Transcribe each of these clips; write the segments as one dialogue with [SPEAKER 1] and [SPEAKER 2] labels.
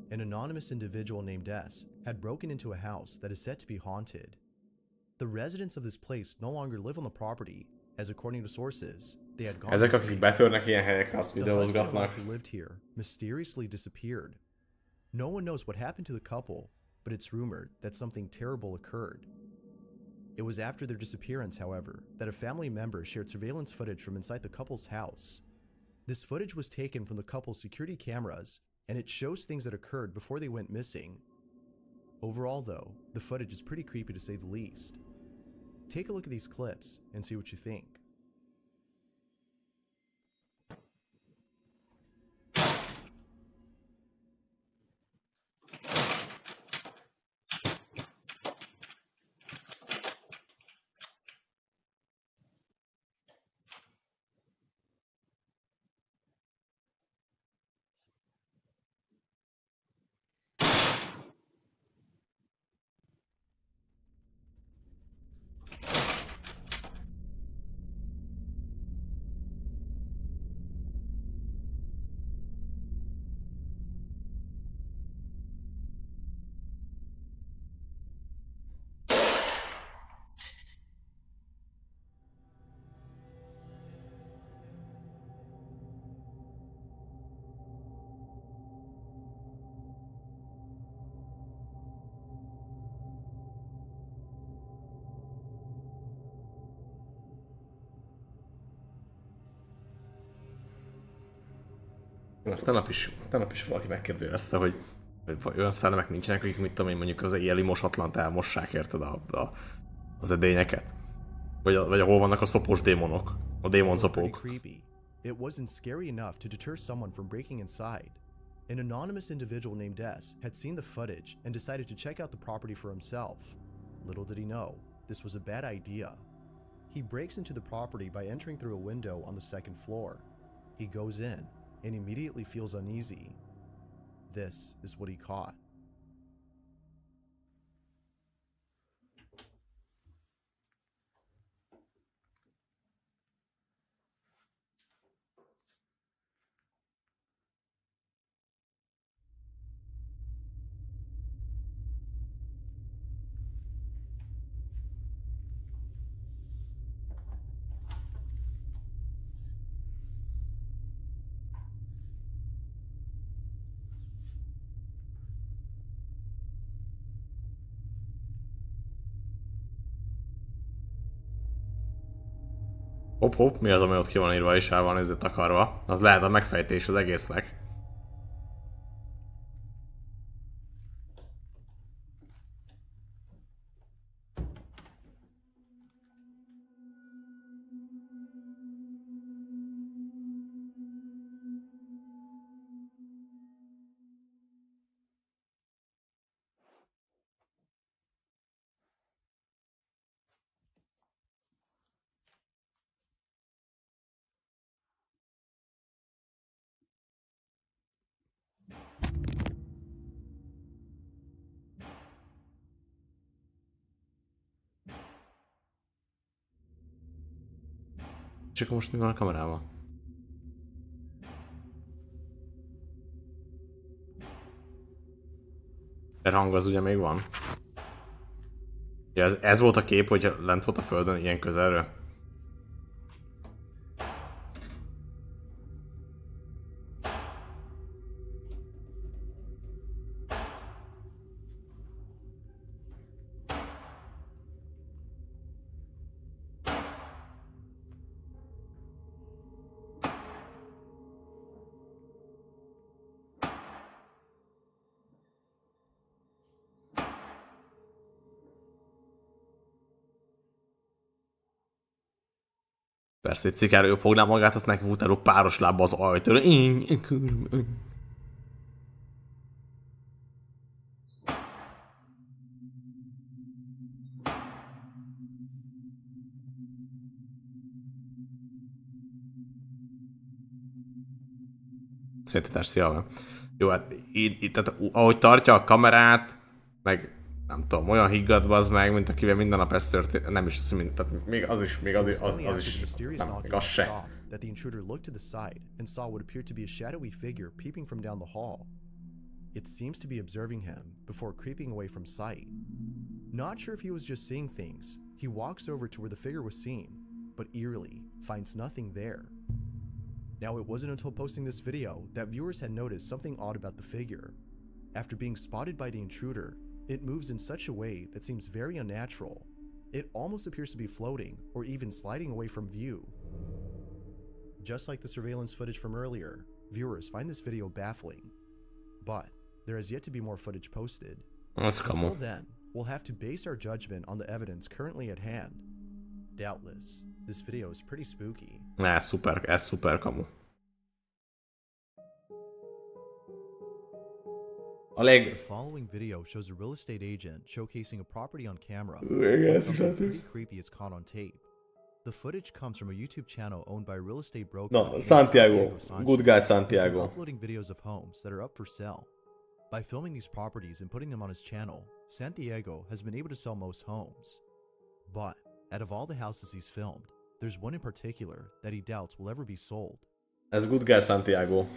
[SPEAKER 1] An anonymous individual named S had broken into a house that is said to be haunted. The residents of this place no longer live on the property, as according to sources, they had gone
[SPEAKER 2] Ezek,
[SPEAKER 1] missing.
[SPEAKER 2] akik betörnek ilyen helyekre, azt
[SPEAKER 1] The husband and
[SPEAKER 2] videózgatnak.
[SPEAKER 1] wife who lived here mysteriously disappeared. No one knows what happened to the couple, but it's rumored that something terrible occurred. It was after their disappearance, however, that a family member shared surveillance footage from inside the couple's house. This footage was taken from the couple's security cameras, and it shows things that occurred before they went missing. Overall, though, the footage is pretty creepy to say the least. Take a look at these clips and see what you think.
[SPEAKER 2] Azt tegnap is valaki megkérdezte, hogy olyan szellemek nincsenek, akik mit tudom én, mondjuk az éjjeli mosatlant elmossák, érted az edényeket? Vagy ahol vannak a szopós démonok, a démonszopók.
[SPEAKER 1] It wasn't scary enough to deter someone from breaking inside. An anonymous individual named S had seen the footage and decided to check out the property for himself. Little did he know, this was a bad idea. He breaks into the property by entering through a window on the second floor. He goes in and immediately feels uneasy. This is what he caught.
[SPEAKER 2] Hopp, mi az, ami ott ki van írva és el van nézett takarva? Az lehet a megfejtés az egésznek. És akkor most mi van a kamerával? A hang az ugye még van? Ja, ez volt a kép, hogy lent volt a földön ilyen közelről? Persze, egy szikáról fogná magát, azt neki futáló páros lábba az ajtóra. Szétítás, szia. Jó, hát így, tehát ahogy tartja a kamerát, meg nem tudom, olyan higgadt bazd meg, mint akivel minden nap ez történt, nem is mint, tehát még az is, nem, még az se.
[SPEAKER 1] That the intruder looked to the side and saw what appeared to be a shadowy figure peeping from down the hall. it seems to be observing him before creeping away from sight. Not sure if he was just seeing things, he walks over to where the figure was seen, but eerily finds nothing there. Now, it wasn't until posting this video that viewers had noticed something odd about the figure. After being spotted by the intruder, it moves in such a way that seems very unnatural. It almost appears to be floating or even sliding away from view. Just like the surveillance footage from earlier, viewers find this video baffling. But there has yet to be more footage posted. Until then, we'll have to base our judgment on the evidence currently at hand. Doubtless, this video is pretty spooky.
[SPEAKER 2] Ez szuper kamu.
[SPEAKER 1] The following video shows a real estate agent showcasing a property on camera. Something pretty creepy is caught on tape. The footage comes from a YouTube channel owned by a real estate broker.
[SPEAKER 2] No, Santiago. Good guy Santiago.
[SPEAKER 1] Uploading videos of homes that are up for sale. By filming these properties and putting them on his channel, Santiago has been able to sell most homes. But out of all the houses he's filmed, there's one in particular that he doubts will ever be sold.
[SPEAKER 2] Ez good guy Santiago.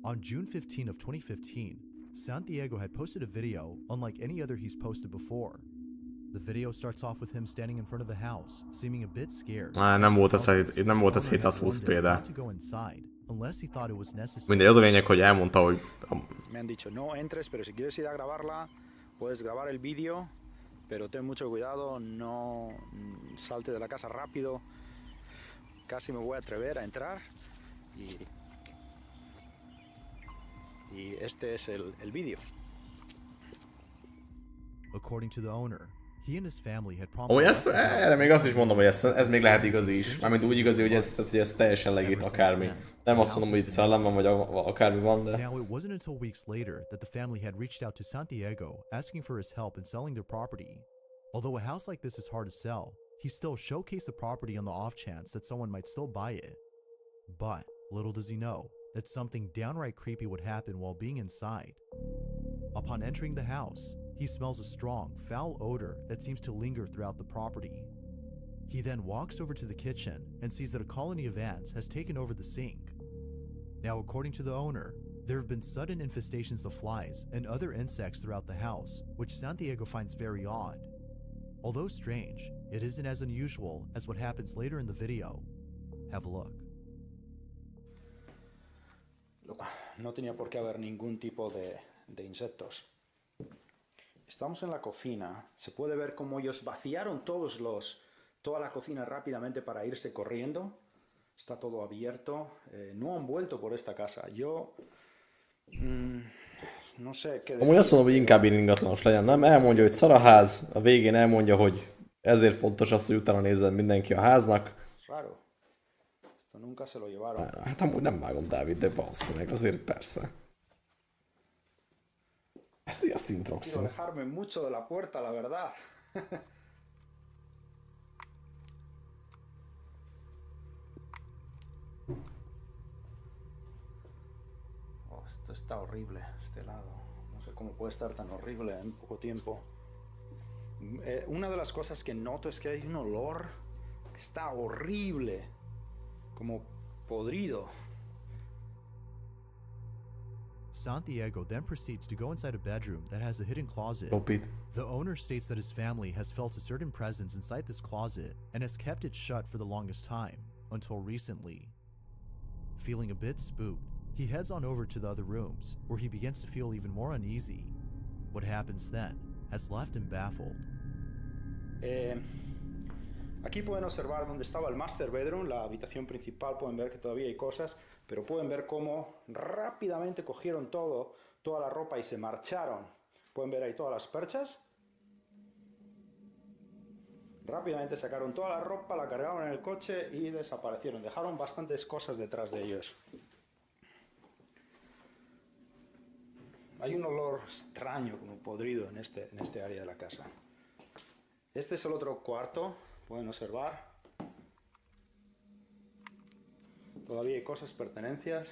[SPEAKER 1] On June 15 of 2015, Santiago had posted a video unlike any other he's posted before. The video starts off with him standing in front of a house, seeming a bit scared.
[SPEAKER 2] Nem volt ez 720p, de...
[SPEAKER 1] To go inside, unless he thought it was necessary.
[SPEAKER 2] Mindegy, az a lényeg, hogy elmondta, hogy...
[SPEAKER 3] Me han dicho, no entres, pero si quieres ir a grabarla, puedes grabar el vídeo, pero ten mucho cuidado, no salte de la casa rápido. Casi me voy a atrever a entrar y este es el vídeo.
[SPEAKER 1] According to the owner, he and his family had
[SPEAKER 2] erre még azt is mondom, hogy ez még lehet igazi is. Mármint úgy igazi, hogy ez teljesen legit akármi. Nem azt mondom, hogy itt szellem van, vagy akármi van, de...
[SPEAKER 1] Now, it wasn't until weeks later that the family had reached out to Santiago asking for his help in selling their property. Although a house like this is hard to sell, he still showcased the property on the off chance that someone might still buy it. But little does he know that something downright creepy would happen while being inside. Upon entering the house, he smells a strong, foul odor that seems to linger throughout the property. He then walks over to the kitchen and sees that a colony of ants has taken over the sink. Now, according to the owner, there have been sudden infestations of flies and other insects throughout the house, which Santiago finds very odd. Although strange, it isn't as unusual as what happens later in the video. Have a look.
[SPEAKER 3] No tenía por qué haber ningún tipo de insectos. Estamos en la cocina. Se puede ver cómo ellos vaciaron toda la cocina rápidamente para irse corriendo. Está todo abierto. No han vuelto por esta casa. Yo no sé qué decir.
[SPEAKER 2] Amúgy azt mondom, hogy inkább ingatlanos legyen, nem? Elmondja, hogy szar a ház, a végén elmondja, hogy ezért fontos az, hogy utána nézzen mindenki a háznak.
[SPEAKER 3] Raro. Esto nunca se lo llevaron.
[SPEAKER 2] Hát amúgy nem vágom, Dávid, de bassza meg, azért persze. Ez a Sintrox.
[SPEAKER 3] Quiero alejarme mucho de la puerta, la verdad. Oh, esto está horrible, este lado. No sé cómo puede estar tan horrible en poco tiempo. Una de las cosas que noto es que hay un olor que está horrible, como podrido.
[SPEAKER 1] Santiago then proceeds to go inside a bedroom that has a hidden closet. The owner states that his family has felt a certain presence inside this closet and has kept it shut for the longest time, until recently. Feeling a bit spooked, he heads on over to the other rooms, where he begins to feel even more uneasy. What happens then has left him baffled.
[SPEAKER 3] Aquí pueden observar dónde estaba el master bedroom, la habitación principal. Pueden ver que todavía hay cosas, pero pueden ver cómo rápidamente cogieron toda la ropa y se marcharon. Pueden ver ahí todas las perchas. Rápidamente sacaron toda la ropa, la cargaron en el coche y desaparecieron. Dejaron bastantes cosas detrás de ellos. Hay un olor extraño, como podrido, en este área de la casa. Este es el otro cuarto. Pueden observar. Todavía hay cosas, pertenencias.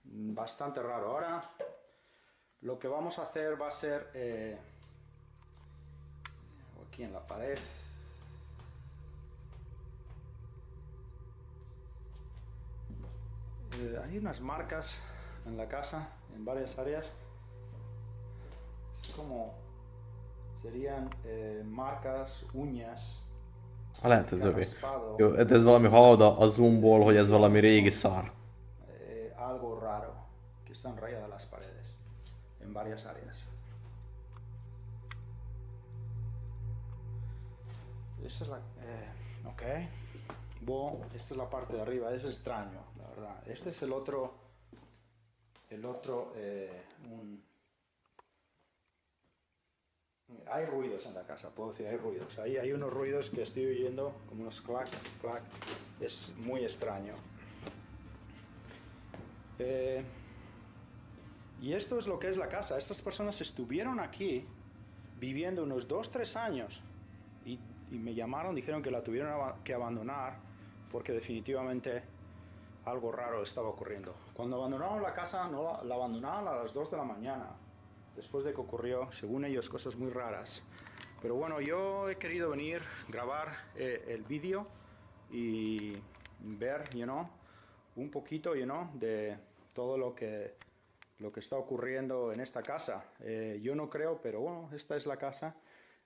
[SPEAKER 3] Bastante raro. Ahora lo que vamos a hacer va a ser aquí en la pared. hay unas marcas en la casa, en varias áreas. Es como serían marcas, uñas.
[SPEAKER 2] Lehet, ez övé. Jó, ez valami hallod a zoomból, hogy ez valami régi szar.
[SPEAKER 3] Algo raro que están rayadas las paredes en varias áreas. Esa es la ok. Bueno, esta es la parte de arriba, es extraño, la verdad. Este es el otro hay ruidos en la casa, puedo decir, hay ruidos. Ahí hay unos ruidos que estoy oyendo, como unos clac, clac. Es muy extraño. Y esto es lo que es la casa. Estas personas estuvieron aquí viviendo unos 2-3 años y me llamaron, dijeron que la tuvieron que abandonar porque definitivamente algo raro estaba ocurriendo. Cuando abandonaron la casa, no la abandonaron a las 2 de la mañana, después de que ocurrió, según ellos, cosas muy raras. Pero bueno, yo he querido venir, grabar el vídeo y ver, un poquito, de todo lo que está ocurriendo en esta casa. Yo no creo, pero bueno, esta es la casa.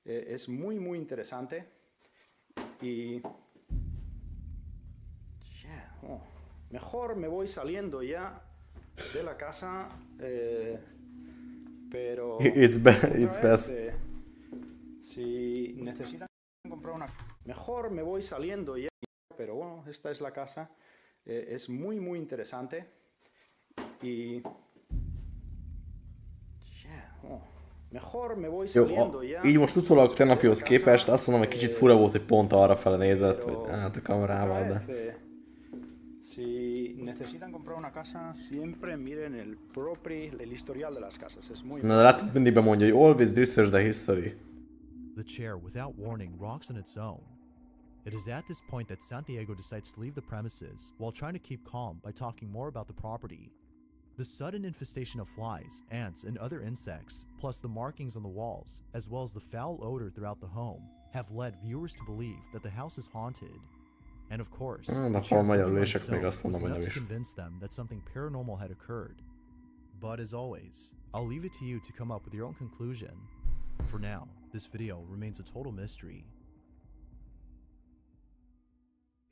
[SPEAKER 3] Es muy, muy interesante. Y mejor me voy saliendo ya de la casa, pero
[SPEAKER 2] It's best.
[SPEAKER 3] si necesitan comprar una, mejor me voy saliendo ya, pero bueno, esta es la casa. Es muy, muy interesante. Y mejor me voy saliendo ya.
[SPEAKER 2] Így most utólag tegnapihoz képest azt mondom, hogy kicsit fura volt, hogy pont arra fele nézett, hogy hát a kamerával, de...
[SPEAKER 3] Si necesitan comprar una casa, siempre miren el historial de las casas. Es muy...
[SPEAKER 2] Na, látod, mindig bemondja, hogy always research the history.
[SPEAKER 1] The chair, without warning, rocks on its own. It is at this point that Santiago decides to leave the premises while trying to keep calm by talking more about the property. The sudden infestation of flies, ants, and other insects, plus the markings on the walls, as well as the foul odor throughout the home, have led viewers to believe that the house is haunted. And of course, the chair moving on its own was enough to convince them that something paranormal had occurred. But as always, I'll leave it to you to come up with your own conclusion. For now, this video remains a total mystery.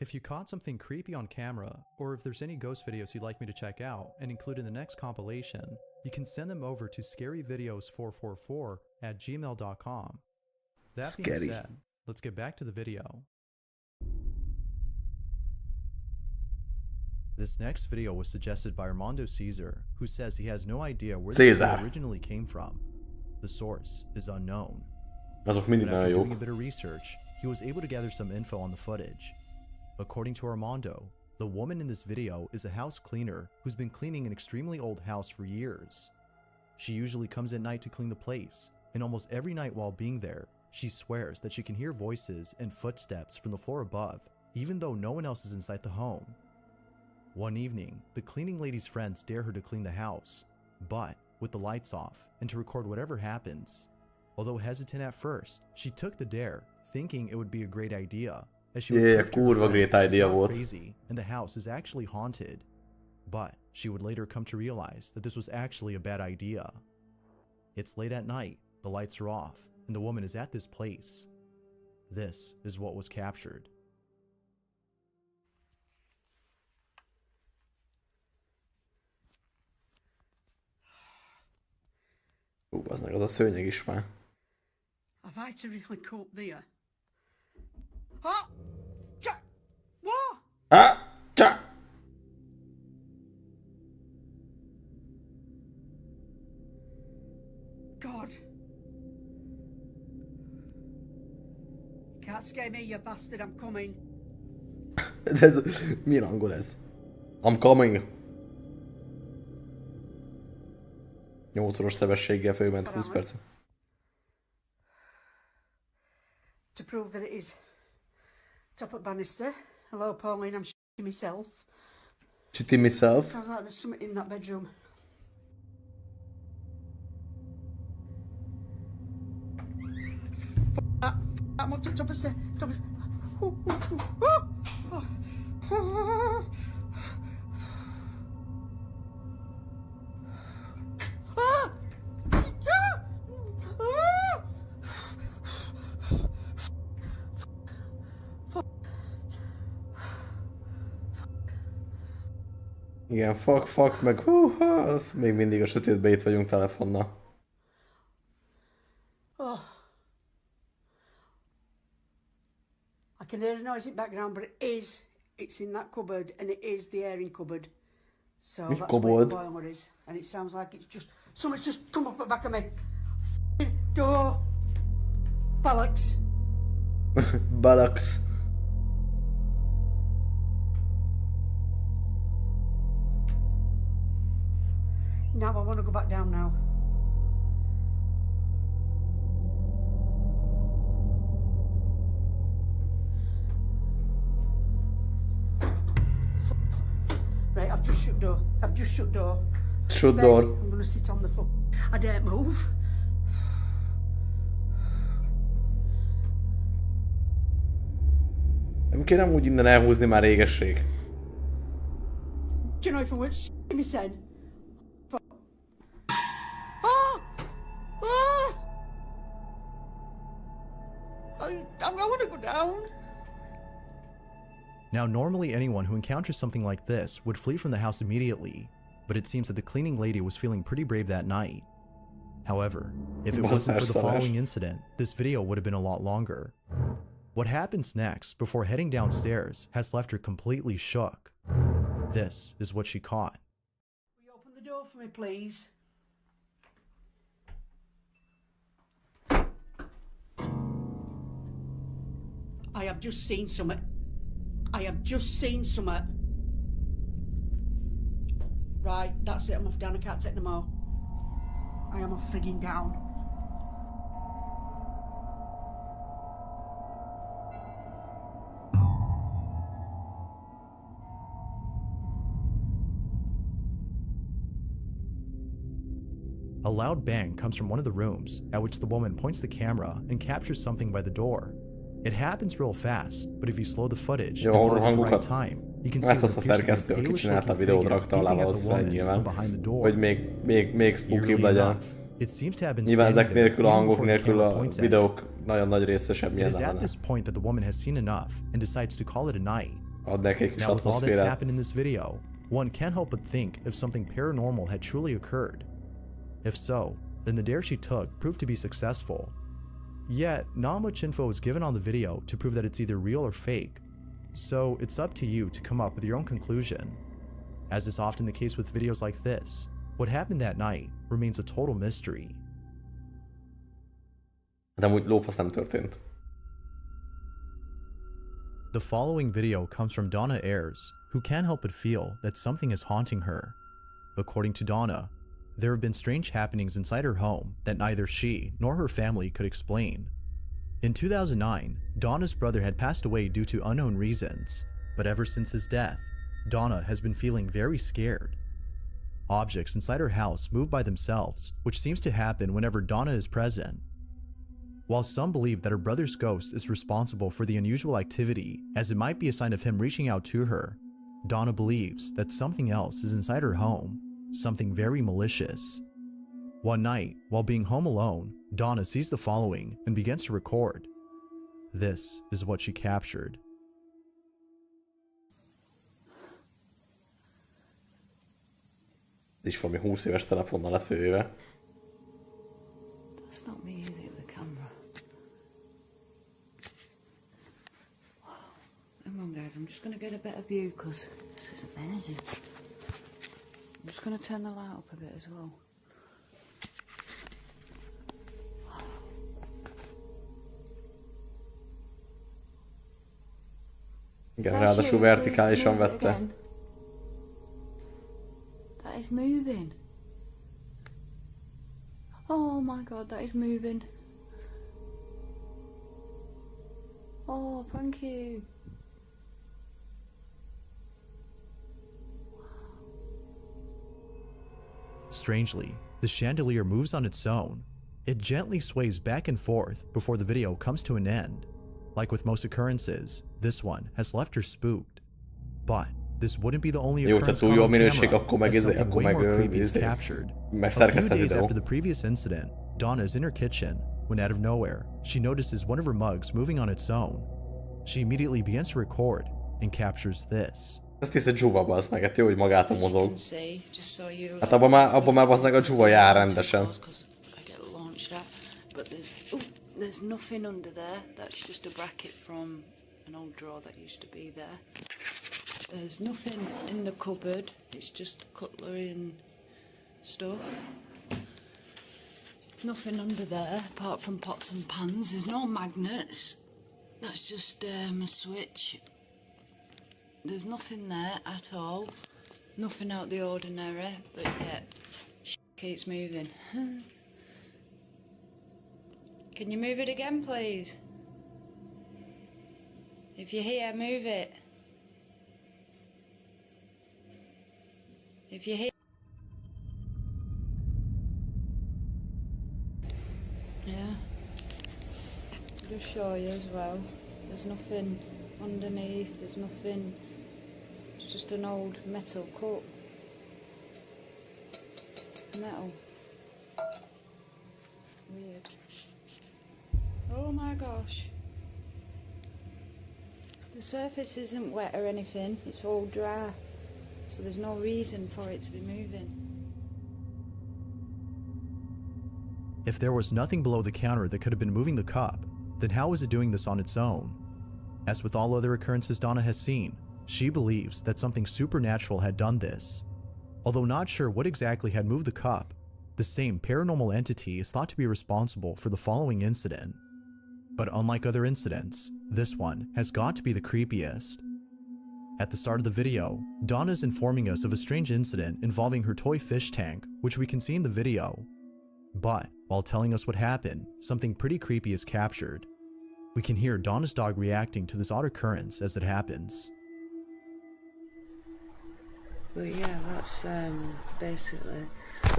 [SPEAKER 1] If you caught something creepy on camera, or if there's any ghost videos you'd like me to check out and include in the next compilation, you can send them over to scaryvideos444@gmail.com. That being said, let's get back to the video. This next video was suggested by Armando Caesar, who says he has no idea where the video originally came from. The source is unknown. But after doing a bit of research, he was able to gather some info on the footage. According to Armando, the woman in this video is a house cleaner who's been cleaning an extremely old house for years. She usually comes at night to clean the place, and almost every night while being there, she swears that she can hear voices and footsteps from the floor above, even though no one else is inside the home. One evening, the cleaning lady's friends dare her to clean the house, but with the lights off and to record whatever happens. Although hesitant at first, she took the dare, thinking it would be a great idea, as she would
[SPEAKER 2] kurva great idea volt.
[SPEAKER 1] Crazy, and the house is actually haunted. But she would later come to realize that this was actually a bad idea. It's late at night, the lights are off, and the woman is at this place. This is what was captured.
[SPEAKER 2] Az meg az a szőnyeg is már.
[SPEAKER 4] Have I to really cope there? Ah! What?
[SPEAKER 2] Ah! Cha!
[SPEAKER 4] God. You can't scare me, you bastard, I'm coming.
[SPEAKER 2] Ez, milyen angol ez? I'm coming. 8-szoros sebességgel fölment 20 perc.
[SPEAKER 4] To prove that it is top up banister. Hello, Pauline, I'm shitting myself.
[SPEAKER 2] Shitting myself?
[SPEAKER 4] Sounds like there's something in that bedroom. I'm up to top of the stairs.
[SPEAKER 2] Igen, fuck, meg húha, az még mindig a sötétbe itt vagyunk telefonnal.
[SPEAKER 4] Oh. I can hear a noise in the background, but it's in that cupboard, and it is the airing cupboard. So
[SPEAKER 2] Mi
[SPEAKER 4] that's
[SPEAKER 2] cupboard?
[SPEAKER 4] where the boiler is. And it sounds like it's just, something's just come up at the back of me. Door. Bollocks.
[SPEAKER 2] Bollocks.
[SPEAKER 4] Now I want to go back down now. Right, I've just shut door.
[SPEAKER 2] Shut
[SPEAKER 4] Bed,
[SPEAKER 2] door.
[SPEAKER 4] I'm gonna sit on the floor. I daren't move.
[SPEAKER 2] Nem kéne úgy innen elhúzni már régesség.
[SPEAKER 4] Do you know if I weren't shitting me said? Oh! Oh! I want to go down.
[SPEAKER 1] Now, normally anyone who encounters something like this would flee from the house immediately, but it seems that the cleaning lady was feeling pretty brave that night. However, if it wasn't for the following incident, this video would have been a lot longer. What happens next, before heading downstairs, has left her completely shook. This is what she caught.
[SPEAKER 4] Will you open the door for me, please? I have just seen something. Right, that's it. I'm off down. I can't take no more. I am off frigging down.
[SPEAKER 1] A loud bang comes from one of the rooms, at which the woman points the camera and captures something by the door. It happens real fast, but if you slow the footage and pause at the right time, you can see
[SPEAKER 2] Hát azt a szerkesztő, aki csinálta a videót, rakta alá valószínűleg nyilván, hogy még spookibb legyen. Nyilván ezek nélkül, a hangok nélkül a videók nagyon nagy része semmi
[SPEAKER 1] lenne. It is at this point that the woman has seen enough and decides to call it a night.
[SPEAKER 2] Ad nekik kis
[SPEAKER 1] Now, with all that's
[SPEAKER 2] atmoszférát.
[SPEAKER 1] happened in this video, one can't help but think if something paranormal had truly occurred. If so, then the dare she took proved to be successful. Yet, not much info is given on the video to prove that it's either real or fake, so it's up to you to come up with your own conclusion. As is often the case with videos like this, what happened that night remains a total mystery.
[SPEAKER 2] De amúgy lófasz nem történt.
[SPEAKER 1] The following video comes from Donna Ayres, who can't help but feel that something is haunting her. According to Donna, there have been strange happenings inside her home that neither she nor her family could explain. In 2009, Donna's brother had passed away due to unknown reasons, but ever since his death, Donna has been feeling very scared. Objects inside her house move by themselves, which seems to happen whenever Donna is present. While some believe that her brother's ghost is responsible for the unusual activity, as it might be a sign of him reaching out to her, Donna believes that something else is inside her home, something very malicious. One night, while being home alone, Donna sees the following and begins to record. This is what she captured.
[SPEAKER 2] Ez is valami 20 éves telefonnal lett fővéve.
[SPEAKER 5] That's not me, is it, the camera? Hang on, guys, I'm just going to get a better view because this isn't anything. I'm just going to turn the light up a bit as well.
[SPEAKER 2] Igen, ráadásul vertikálisan vette.
[SPEAKER 5] That is moving. Oh my god, that is moving. Oh, thank you.
[SPEAKER 1] Strangely, the chandelier moves on its own. It gently sways back and forth before the video comes to an end. Like with most occurrences, this one has left her spooked. But this wouldn't be the only occurrence caught on camera, as something way more creepy is captured. A few days after the previous incident, Donna is in her kitchen when out of nowhere, she notices one of her mugs moving on its own. She immediately begins to record and captures this.
[SPEAKER 2] Ezt hisz egy dzsuva, bazd meg, hát jó, hogy magától
[SPEAKER 5] As you
[SPEAKER 2] mozog.
[SPEAKER 5] can see, just so you.
[SPEAKER 2] Hát abban már bazd meg a dzsuva jár rendesen.
[SPEAKER 5] I get launched at, but there's nothing under there. That's just a bracket from an old drawer that used to be there. There's nothing in the cupboard. It's just cutlery and stuff. Nothing under there apart from pots and pans. There's no magnets. That's just a switch. There's nothing there at all. Nothing out the ordinary, but yet keeps moving. Can you move it again, please? If you're here, move it. If you're here. Yeah. I'll just show you as well. There's nothing underneath, there's nothing. It's just an old metal cup. Metal. Weird. Oh my gosh. The surface isn't wet or anything, it's all dry. So there's no reason for it to be moving.
[SPEAKER 1] If there was nothing below the counter that could have been moving the cup, then how was it doing this on its own? As with all other occurrences Donna has seen, she believes that something supernatural had done this. Although not sure what exactly had moved the cup, the same paranormal entity is thought to be responsible for the following incident. But unlike other incidents, this one has got to be the creepiest. At the start of the video, Donna is informing us of a strange incident involving her toy fish tank, which we can see in the video. But while telling us what happened, something pretty creepy is captured. We can hear Donna's dog reacting to this odd occurrence as it happens.
[SPEAKER 5] But yeah, that's basically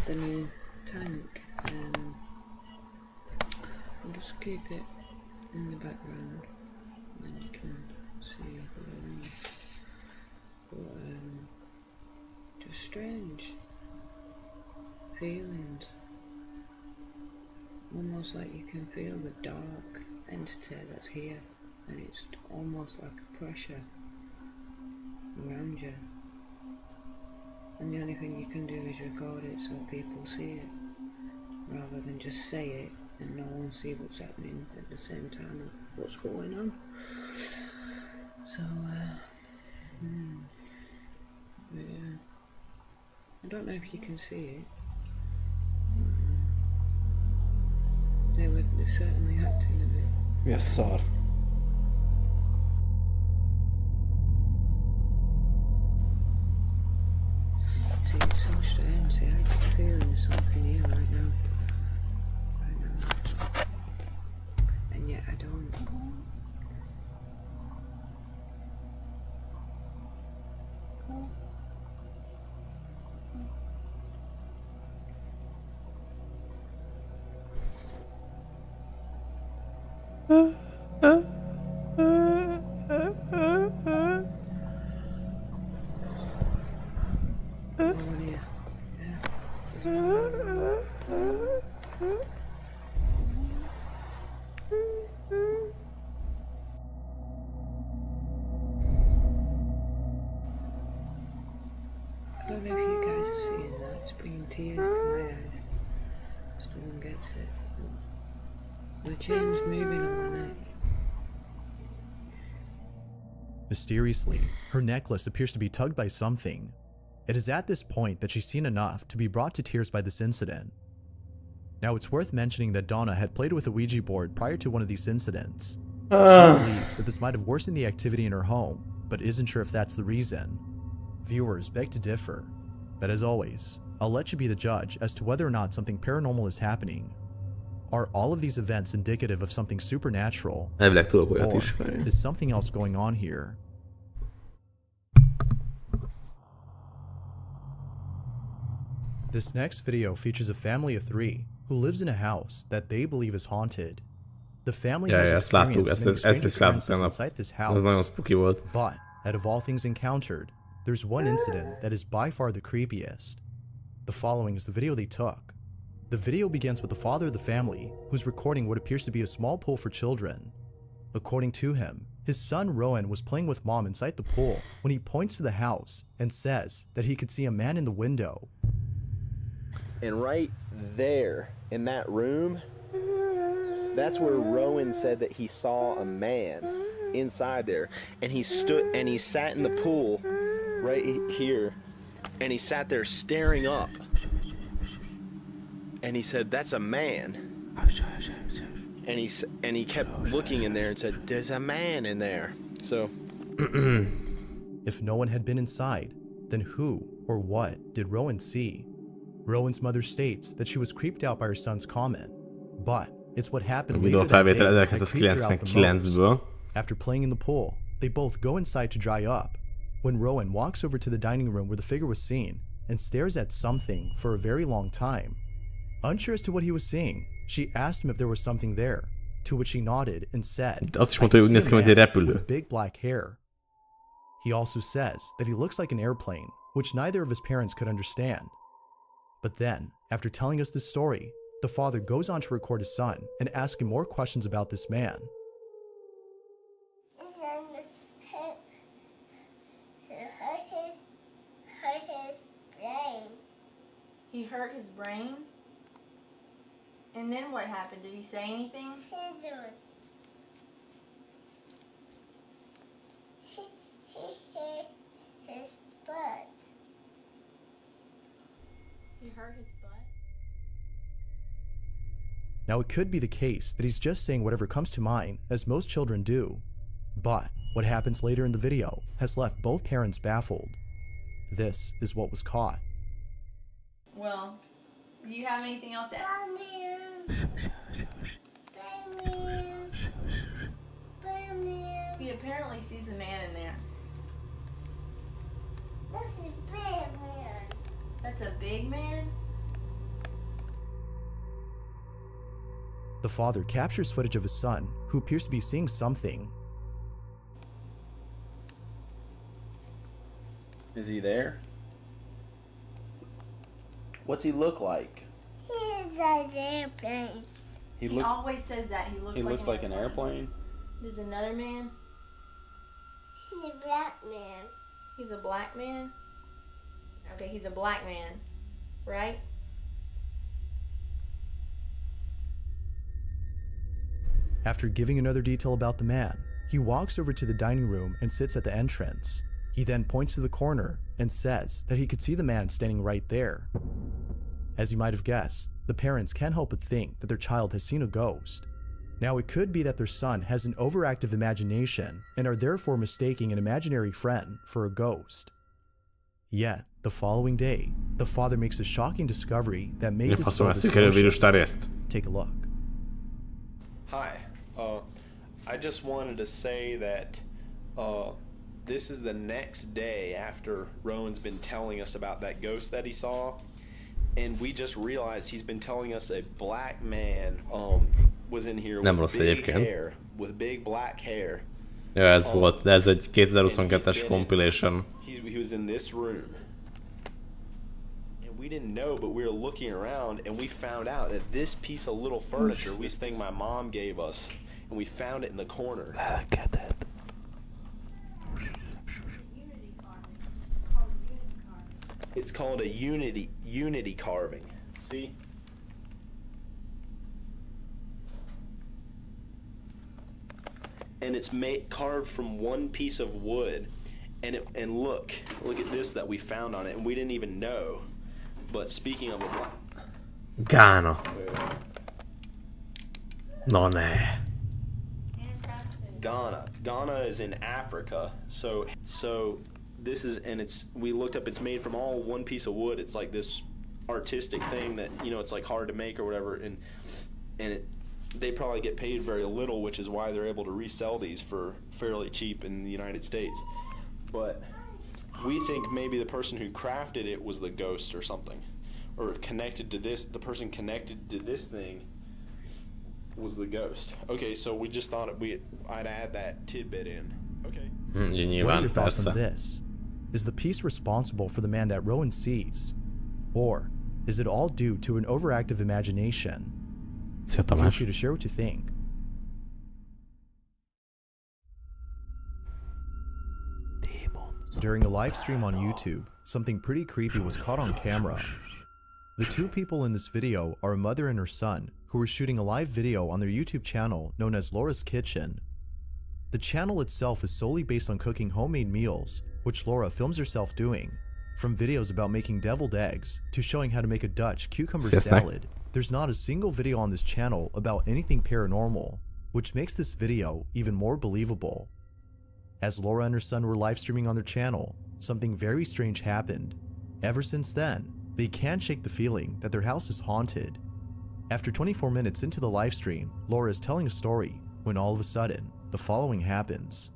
[SPEAKER 5] the new tank. I'll just keep it in the background and then you can see around. But just strange feelings. Almost like you can feel the dark entity that's here, and it's almost like a pressure around you. And the only thing you can do is record it so people see it, rather than just say it and no one see what's happening at the same time of what's going on. So, yeah. I don't know if you can see it. They're certainly acting a bit.
[SPEAKER 2] Mi a szar?
[SPEAKER 5] See, it's so strange. See, I get the feeling there's something here right now. And yet I don't. No one here. Yeah. I don't know if you guys are seeing that. It's bringing tears to my eyes. Just no one gets it. My chain's moving on my neck.
[SPEAKER 1] Mysteriously, her necklace appears to be tugged by something. It is at this point that she's seen enough to be brought to tears by this incident. Now it's worth mentioning that Donna had played with a Ouija board prior to one of these incidents. She believes that this might have worsened the activity in her home, but isn't sure if that's the reason. Viewers beg to differ, but as always, I'll let you be the judge as to whether or not something paranormal is happening. Are all of these events indicative of something supernatural,
[SPEAKER 2] Elvileg tudok olyat
[SPEAKER 1] or
[SPEAKER 2] is.
[SPEAKER 1] is something else going on here? This next video features a family of 3 who lives in a house that they believe is haunted. The family has
[SPEAKER 2] ezt láttuk,
[SPEAKER 1] experienced many strange
[SPEAKER 2] ezt is láttuk
[SPEAKER 1] occurrences
[SPEAKER 2] tegnap.
[SPEAKER 1] inside this
[SPEAKER 2] Ez nagyon
[SPEAKER 1] house,
[SPEAKER 2] spooky volt.
[SPEAKER 1] but out of all things encountered, there's one incident that is by far the creepiest. The following is the video they took. The video begins with the father of the family, who's recording what appears to be a small pool for children. According to him, his son Rowan was playing with mom inside the pool when he points to the house and says that he could see a man in the window.
[SPEAKER 6] And right there in that room, that's where Rowan said that he saw a man inside there. And he stood and he sat in the pool right here, and he sat there staring up. And he said, "That's a man." And he kept looking in there and said, "There's a man in there." So
[SPEAKER 1] if no one had been inside, then who or what did Rowan see? Rowan's mother states that she was creeped out by her son's comment, but it's what happened later that day that creeped her out the most. After playing in the pool, they both go inside to dry up, when Rowan walks over to the dining room where the figure was seen and stares at something for a very long time. Unsure as to what he was seeing, she asked him if there was something there, to which he nodded and said,
[SPEAKER 2] Azt is mondta, hogy úgy néz ki, mint egy repülő.
[SPEAKER 1] with big black hair. He also says that he looks like an airplane, which neither of his parents could understand. But then, after telling us this story, the father goes on to record his son and ask him more questions about this man.
[SPEAKER 7] He hurt his brain? And then what happened? Did he say anything?
[SPEAKER 8] He hurt his butt.
[SPEAKER 7] He hurt his butt?
[SPEAKER 1] Now, it could be the case that he's just saying whatever comes to mind, as most children do. But what happens later in the video has left both parents baffled. This is what was caught.
[SPEAKER 7] Well, do you have anything else to add? He apparently sees a man in there.
[SPEAKER 8] That's a big man.
[SPEAKER 7] That's a big man?
[SPEAKER 1] The father captures footage of his son, who appears to be seeing something.
[SPEAKER 6] is he there? What's he look like?
[SPEAKER 8] He's an airplane.
[SPEAKER 7] He always says that. He looks
[SPEAKER 3] like an airplane.
[SPEAKER 7] There's another man.
[SPEAKER 8] He's a black man.
[SPEAKER 7] He's a black man? Okay, he's a black man, right?
[SPEAKER 1] After giving another detail about the man, he walks over to the dining room and sits at the entrance. He then points to the corner and says that he could see the man standing right there. As you might have guessed, the parents can't help but think that their child has seen a ghost. Now, it could be that their son has an overactive imagination and are therefore mistaking an imaginary friend for a ghost. Yet, the following day, the father makes a shocking discovery that may dispel this notion. Take a look.
[SPEAKER 6] Hi, I just wanted to say that this is the next day after Rowan's been telling us about that ghost that he saw, and we just realized he's been telling us a black man was in here with big hair, with big black hair.
[SPEAKER 2] Ja, ez volt, de ez egy 2022-es compilation.
[SPEAKER 6] He was in this room. And we didn't know, but we were looking around and we found out that this piece of little furniture, this thing my mom gave us, and we found it in the corner.
[SPEAKER 2] Look at that.
[SPEAKER 6] It's called a unity carving. See? And it's carved from one piece of wood, and look at this that we found on it, and we didn't even know. But speaking of a
[SPEAKER 2] Ghana. No, ne.
[SPEAKER 6] Ghana is in Africa. So this is, and we looked up, it's made from all one piece of wood. It's like this artistic thing that, you know, it's like hard to make or whatever, and they probably get paid very little, which is why they're able to resell these for fairly cheap in the United States. But we think maybe the person who crafted it was the ghost or something, or connected to this. The person connected to this thing was the ghost. Okay, so we just thought I'd add that tidbit in. Okay.
[SPEAKER 1] What are your thoughts on this? Is the piece responsible for the man that Rowan sees, or is it all due to an overactive imagination? Feel free to share what you think. during a live stream on YouTube, something pretty creepy was caught on camera. The two people in this video are a mother and her son, who were shooting a live video on their YouTube channel known as Laura's Kitchen. The channel itself is solely based on cooking homemade meals, which Laura films herself doing. From videos about making deviled eggs, to showing how to make a Dutch cucumber salad, there's not a single video on this channel about anything paranormal, which makes this video even more believable. As Laura and her son were live streaming on their channel, something very strange happened. Ever since then, they can't shake the feeling that their house is haunted. After 24 minutes into the live stream, Laura is telling a story when all of a sudden, the following happens.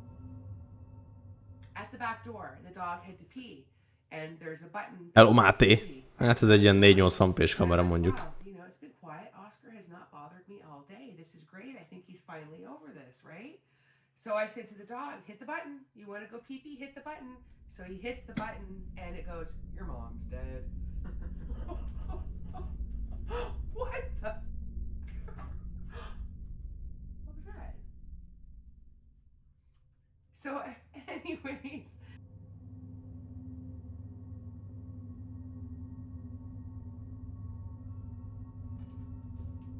[SPEAKER 9] At the back door, the dog had to pee, and there's a button.
[SPEAKER 2] Hello, Máté. Hát ez egy ilyen 480p-s kamera mondjuk.
[SPEAKER 9] You know, it's been quiet. Oscar has not bothered me all day. This is great. I think he's finally over this, right? So I said to the dog, hit the button. You want to go pee-pee? Hit the button. So he hits the button, and it goes, your mom's dead. What the? What was that? So, anyways.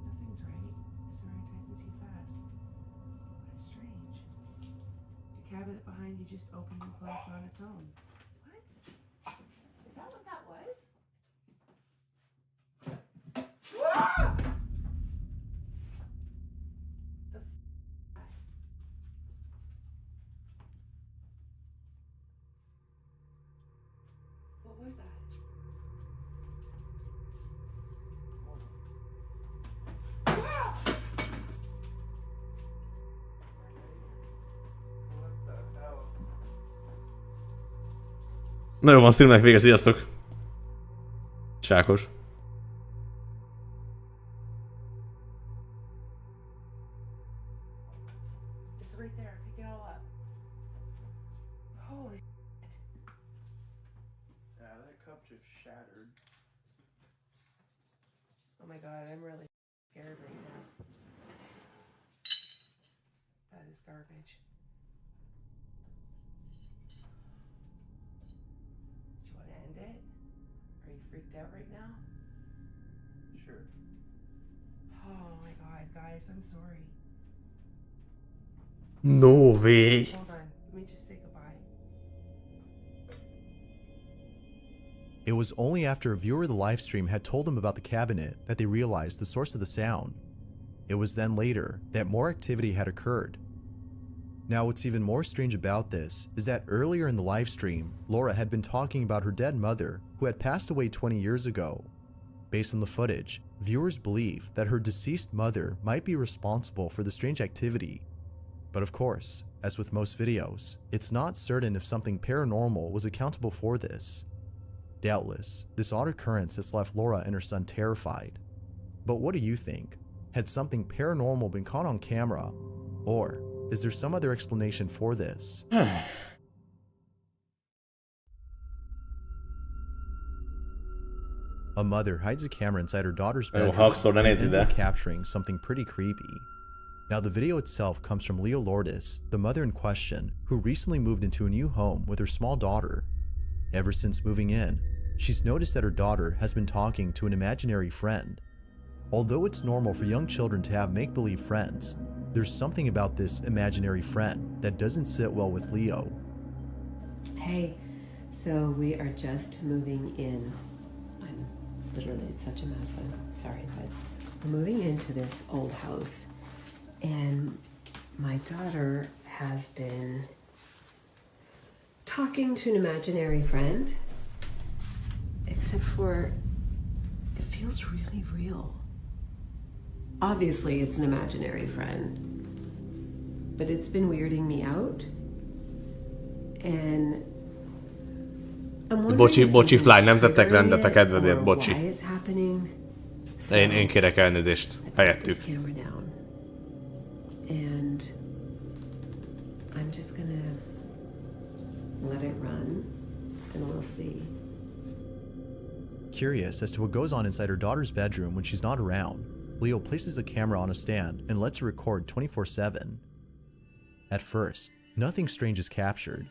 [SPEAKER 9] Nothing's right. Sorry, typing too fast. That's strange. The cabinet behind you just opened and closed on its own. What? Is that what that was? Ah! What was that? Ah!
[SPEAKER 2] Na jó van, streamnek vége, sziasztok! Csákos.
[SPEAKER 9] It's right there. Pick it all up. Holy shit.
[SPEAKER 3] Yeah, that cup just shattered.
[SPEAKER 9] Oh my god, I'm really scared right now. That is garbage. Do you want to end it? Are you freaked out right now?
[SPEAKER 3] Sure.
[SPEAKER 9] Oh my god, guys, I'm sorry.
[SPEAKER 2] No way!
[SPEAKER 9] Hold on, let me just say goodbye.
[SPEAKER 1] It was only after a viewer of the live stream had told them about the cabinet that they realized the source of the sound. It was then later that more activity had occurred. Now, what's even more strange about this is that earlier in the live stream, Laura had been talking about her dead mother who had passed away 20 years ago. Based on the footage, viewers believe that her deceased mother might be responsible for the strange activity. But of course, as with most videos, it's not certain if something paranormal was accountable for this. Doubtless, this odd occurrence has left Laura and her son terrified. But what do you think? Had something paranormal been caught on camera? Or is there some other explanation for this? A mother hides a camera inside her daughter's bedroom and ends up capturing something pretty creepy. Now, the video itself comes from Leo Lourdes, the mother in question, who recently moved into a new home with her small daughter. Ever since moving in, she's noticed that her daughter has been talking to an imaginary friend. Although it's normal for young children to have make-believe friends, there's something about this imaginary friend that doesn't sit well with Leo.
[SPEAKER 10] Hey, so we are just moving in. Literally, it's such a mess. I'm sorry, but we're moving into this old house, and my daughter has been talking to an imaginary friend, except for it feels really real. Obviously, it's an imaginary friend, but it's been weirding me out, and
[SPEAKER 2] Bocsi, fly, nem tettek rendet a kedvedért, bocsi. Én kérek elnézést helyettük.
[SPEAKER 10] And I'm just gonna let it run and we'll see.
[SPEAKER 1] Curious as to what goes on inside her daughter's bedroom when she's not around, Leo places a camera on a stand and lets her record 24/7. At first, nothing strange is captured,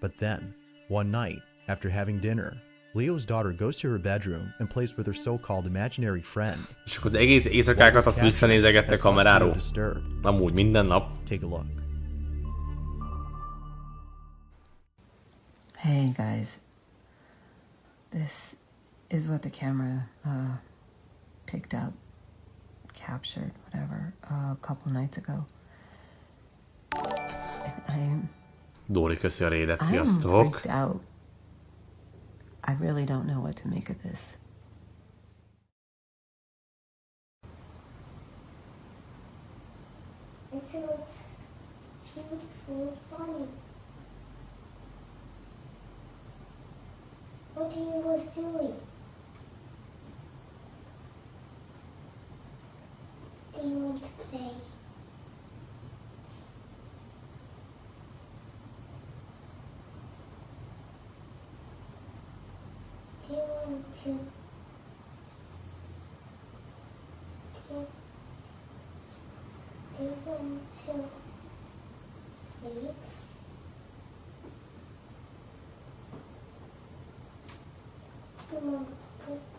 [SPEAKER 1] but then One night, after having dinner, Leo's daughter goes to her bedroom and plays with her so-called imaginary friend.
[SPEAKER 2] És akkor az egész éjszakákat azt visszanézegette kameráról. Amúgy minden nap.
[SPEAKER 1] Take a look.
[SPEAKER 10] Hey guys, this is what the camera picked up, captured, whatever, a couple nights ago.
[SPEAKER 2] Dóri, köszi a raidet, sziasztok!
[SPEAKER 10] freaked out. I really don't know what to make of this.
[SPEAKER 8] It looks beautiful and funny. What do you was silly? Do you want to play? Do you want to? Do you want to sleep? Come on, please.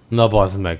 [SPEAKER 2] Na bazd meg!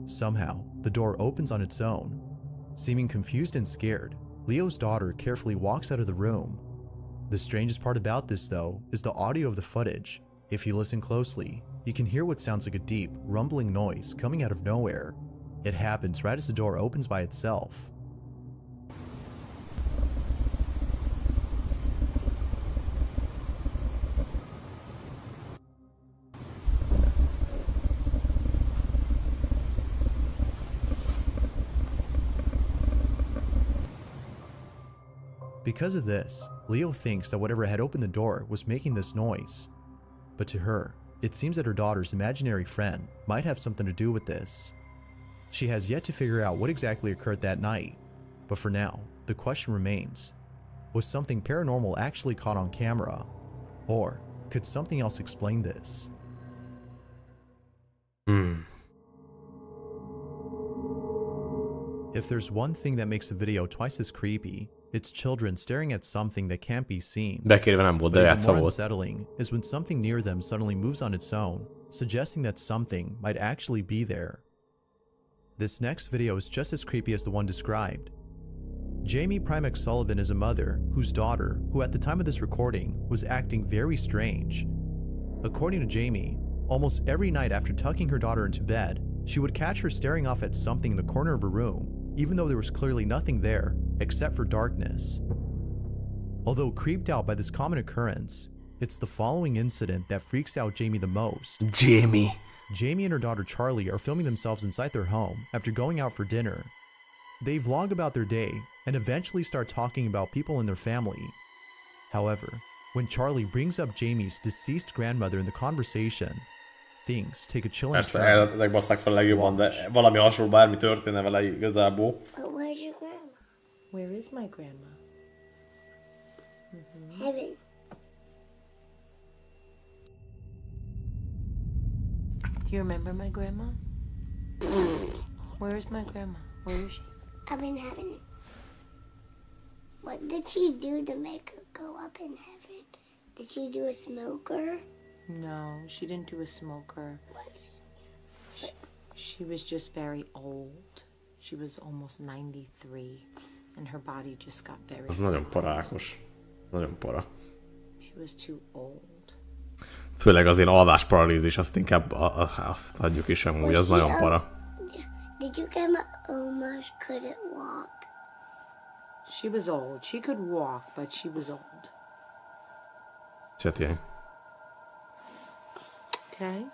[SPEAKER 1] Somehow, the door opens on its own. Seeming confused and scared, Leo's daughter carefully walks out of the room. The strangest part about this, though, is the audio of the footage. If you listen closely, you can hear what sounds like a deep, rumbling noise coming out of nowhere. It happens right as the door opens by itself. Because of this, Leo thinks that whatever had opened the door was making this noise. But to her, it seems that her daughter's imaginary friend might have something to do with this. She has yet to figure out what exactly occurred that night, but for now, the question remains, was something paranormal actually caught on camera? Or could something else explain this? If there's one thing that makes a video twice as creepy, it's children staring at something that can't be seen. But even more unsettling is when something near them suddenly moves on its own, suggesting that something might actually be there. This next video is just as creepy as the one described. Jamie Primex Sullivan is a mother whose daughter, who at the time of this recording, was acting very strange. According to Jamie, almost every night after tucking her daughter into bed, she would catch her staring off at something in the corner of her room, even though there was clearly nothing there, except for darkness. Although creeped out by this common occurrence, it's the following incident that freaks out Jamie the most. Jamie and her daughter Charlie are filming themselves inside their home after going out for dinner. They vlog about their day and eventually start talking about people in their family. However, when Charlie brings up Jamie's deceased grandmother in the conversation, things take a chilling
[SPEAKER 2] Persze,
[SPEAKER 1] turn.
[SPEAKER 2] ezek basszák fel legjobban, de valami hasonló, bármi történne vele igazából.
[SPEAKER 8] But where's your grandma?
[SPEAKER 10] Where is my grandma?
[SPEAKER 8] Heaven.
[SPEAKER 10] Do you remember my grandma? Where is my grandma? Where is she?
[SPEAKER 8] Up in heaven. What did she do to make her go up in heaven? Did she do a smoker?
[SPEAKER 10] No, she didn't do a smoker. She was just very old. She was almost 93, and her body just got very.
[SPEAKER 2] Az nagyon parákos. Nagyon para.
[SPEAKER 10] She was too old.
[SPEAKER 2] Főleg az én alvásparalízis, azt inkább azt adjuk is amúgy, az nagyon para.
[SPEAKER 8] Did your grandma almost couldn't walk?
[SPEAKER 11] She was old. She could walk, but she was old.
[SPEAKER 2] Chattel.
[SPEAKER 11] Okay?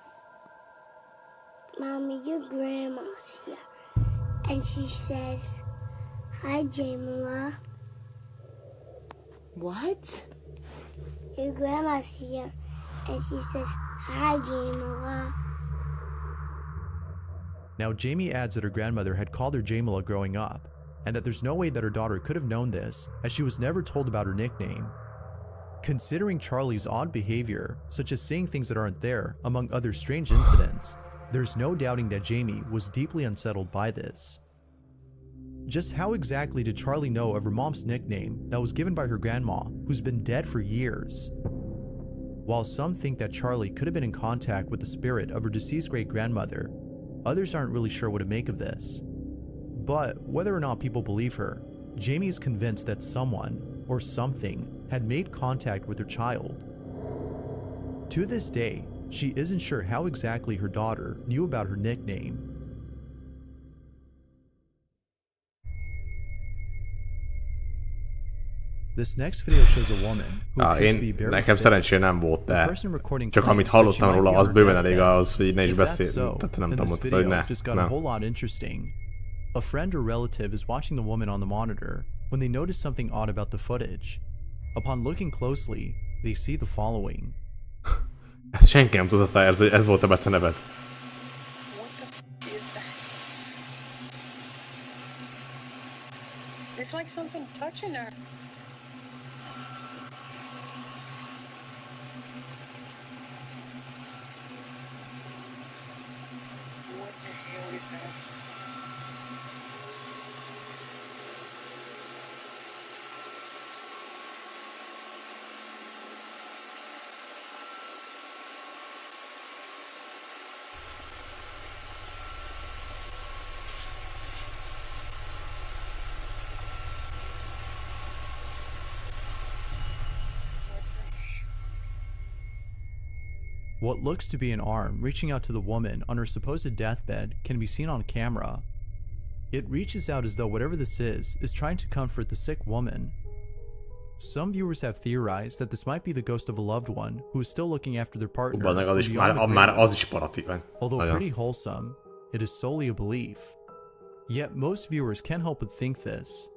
[SPEAKER 8] Mommy, your grandma's here. And she says, hi, Jamila.
[SPEAKER 11] What?
[SPEAKER 8] Your grandma's here. And she says, hi, Jamila.
[SPEAKER 1] Now, Jamie adds that her grandmother had called her Jamila growing up, and that there's no way that her daughter could have known this, as she was never told about her nickname. Considering Charlie's odd behavior, such as saying things that aren't there, among other strange incidents, there's no doubting that Jamie was deeply unsettled by this. Just how exactly did Charlie know of her mom's nickname that was given by her grandma, who's been dead for years? While some think that Charlie could have been in contact with the spirit of her deceased great-grandmother, others aren't really sure what to make of this. But whether or not people believe her, Jamie is convinced that someone, or something, had made contact with her child. To this day, she isn't sure how exactly her daughter knew about her nickname. This next video shows a woman who appears to be very
[SPEAKER 2] Nekem
[SPEAKER 1] sick.
[SPEAKER 2] szerencsére nem volt,
[SPEAKER 1] The
[SPEAKER 2] de
[SPEAKER 1] person recording
[SPEAKER 2] csak amit
[SPEAKER 1] claims that she
[SPEAKER 2] hallottam
[SPEAKER 1] might be
[SPEAKER 2] róla,
[SPEAKER 1] on
[SPEAKER 2] az
[SPEAKER 1] her
[SPEAKER 2] bőven elég
[SPEAKER 1] deathbed.
[SPEAKER 2] ahhoz, hogy ne is
[SPEAKER 1] If that's
[SPEAKER 2] beszél.
[SPEAKER 1] so,
[SPEAKER 2] Tehát nem
[SPEAKER 1] then
[SPEAKER 2] tudom,
[SPEAKER 1] this
[SPEAKER 2] hogy
[SPEAKER 1] video
[SPEAKER 2] ne.
[SPEAKER 1] just got a whole lot interesting. A friend or relative is watching the woman on the monitor when they notice something odd about the footage. Upon looking closely, they see the following.
[SPEAKER 2] Ezt senki nem tudta, ez volt a beceneved.
[SPEAKER 12] It's like something touching her. What the hell is that?
[SPEAKER 1] What looks to be an arm reaching out to the woman on her supposed deathbed can be seen on camera. It reaches out as though whatever this is trying to comfort the sick woman. Some viewers have theorized that this might be the ghost of a loved one who is still looking after their partner.
[SPEAKER 2] Az is, már az is parati.
[SPEAKER 1] Although pretty wholesome, it is solely a belief. Yet most viewers can't help but think this.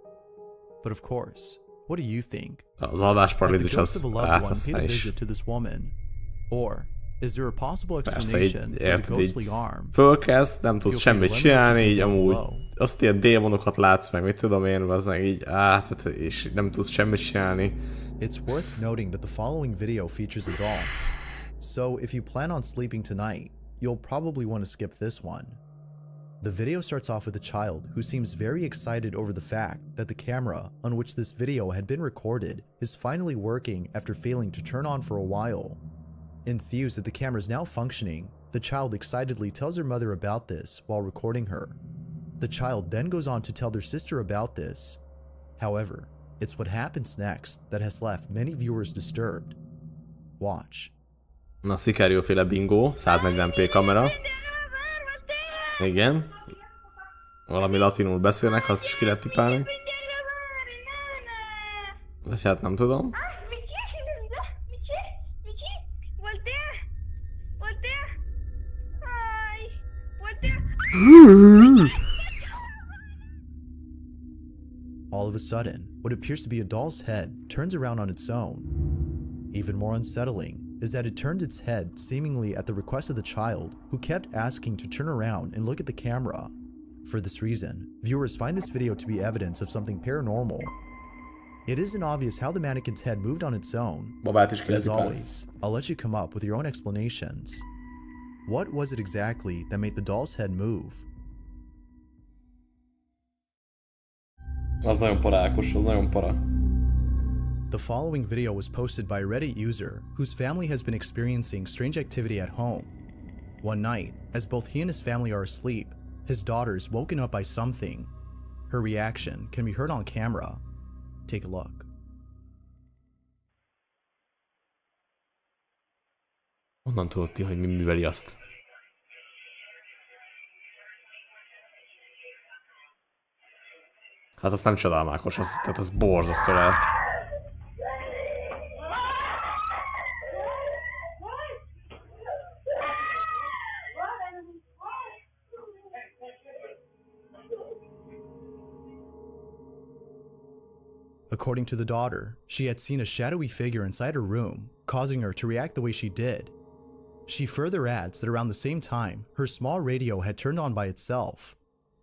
[SPEAKER 1] But of course, what do you think?
[SPEAKER 2] Az adásparalízis
[SPEAKER 1] Like the ghost
[SPEAKER 2] az
[SPEAKER 1] of a loved one paid a
[SPEAKER 2] is.
[SPEAKER 1] visit to this woman, or is there a possible
[SPEAKER 2] Persze,
[SPEAKER 1] explanation
[SPEAKER 2] így
[SPEAKER 1] for the
[SPEAKER 2] érted,
[SPEAKER 1] ghostly
[SPEAKER 2] így
[SPEAKER 1] arm?
[SPEAKER 2] fölkezd, nem tudsz
[SPEAKER 1] Feel free
[SPEAKER 2] semmit
[SPEAKER 1] to let me know
[SPEAKER 2] csinálni, így
[SPEAKER 1] down
[SPEAKER 2] amúgy
[SPEAKER 1] below.
[SPEAKER 2] azt ilyen démonokat látsz meg, mit tudom én, az meg így, tehát, és nem tudsz semmit csinálni.
[SPEAKER 1] It's worth noting that the following video features a doll. So if you plan on sleeping tonight, you'll probably want to skip this one. The video starts off with a child who seems very excited over the fact that the camera on which this video had been recorded is finally working after failing to turn on for a while. Enthused that the camera is now functioning, the child excitedly tells her mother about this while recording her. The child then goes on to tell their sister about this. However, it's what happens next that has left many viewers disturbed. Watch.
[SPEAKER 2] Na, Sicario-féle bingo, 140p kamera. Igen. Valami latinul beszélnek, azt is ki lehet pipálni. De hát nem tudom.
[SPEAKER 1] All of a sudden, what appears to be a doll's head turns around on its own. Even more unsettling is that it turned its head seemingly at the request of the child, who kept asking to turn around and look at the camera. For this reason, viewers find this video to be evidence of something paranormal. It isn't obvious how the mannequin's head moved on its own,
[SPEAKER 2] Babát is
[SPEAKER 1] but as
[SPEAKER 2] kérdezik rá.
[SPEAKER 1] always, I'll let you come up with your own explanations. What was it exactly that made the doll's head move?
[SPEAKER 2] Az nagyon parákos, az nagyon para.
[SPEAKER 1] The following video was posted by a Reddit user whose family has been experiencing strange activity at home. One night, as both he and his family are asleep, his daughter is woken up by something. Her reaction can be heard on camera. Take a look.
[SPEAKER 2] Honnan tudod ti, hogy mi műveli azt? Hát azt nem csodálmákos, tehát az borzasztó lehet.
[SPEAKER 1] According to the daughter, she had seen a shadowy figure inside her room, causing her to react the way she did. She further adds that around the same time, her small radio had turned on by itself.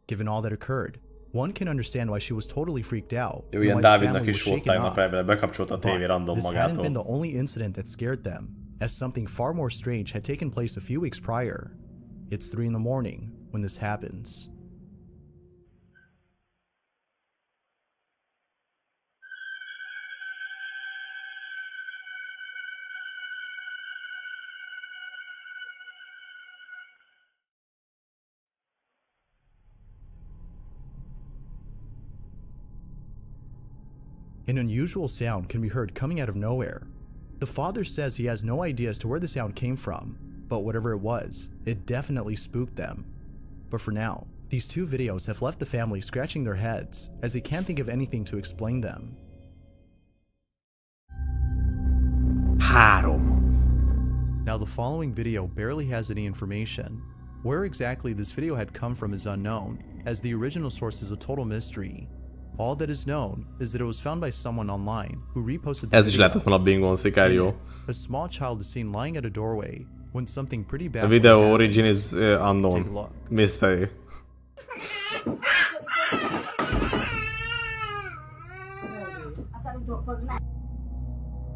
[SPEAKER 1] Given all that occurred, one can understand why she was totally freaked out and why the family was shaken up. But this hadn't been the only incident that scared them, as something far more strange had taken place a few weeks prior. It's 3 in the morning when this happens. An unusual sound can be heard coming out of nowhere. The father says he has no idea as to where the sound came from, but whatever it was, it definitely spooked them. But for now, these 2 videos have left the family scratching their heads as they can't think of anything to explain them.
[SPEAKER 2] 3.
[SPEAKER 1] Now the following video barely has any information. Where exactly this video had come from is unknown, as the original source is a total mystery. All that is known is that it was found by someone online who reposted the
[SPEAKER 2] Ez is lehetett volna bingon szikárió.
[SPEAKER 1] A small child is seen lying at a doorway when something pretty bad.
[SPEAKER 2] The video origin is unknown. Mystery.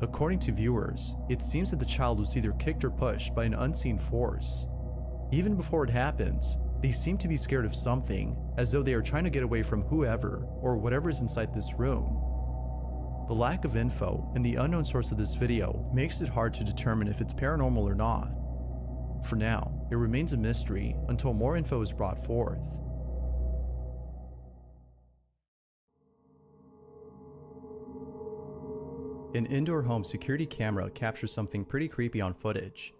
[SPEAKER 1] According to viewers, it seems that the child was either kicked or pushed by an unseen force. Even before it happens, they seem to be scared of something, as though they are trying to get away from whoever or whatever is inside this room. The lack of info and the unknown source of this video makes it hard to determine if it's paranormal or not. For now, it remains a mystery until more info is brought forth. An indoor home security camera captures something pretty creepy on footage.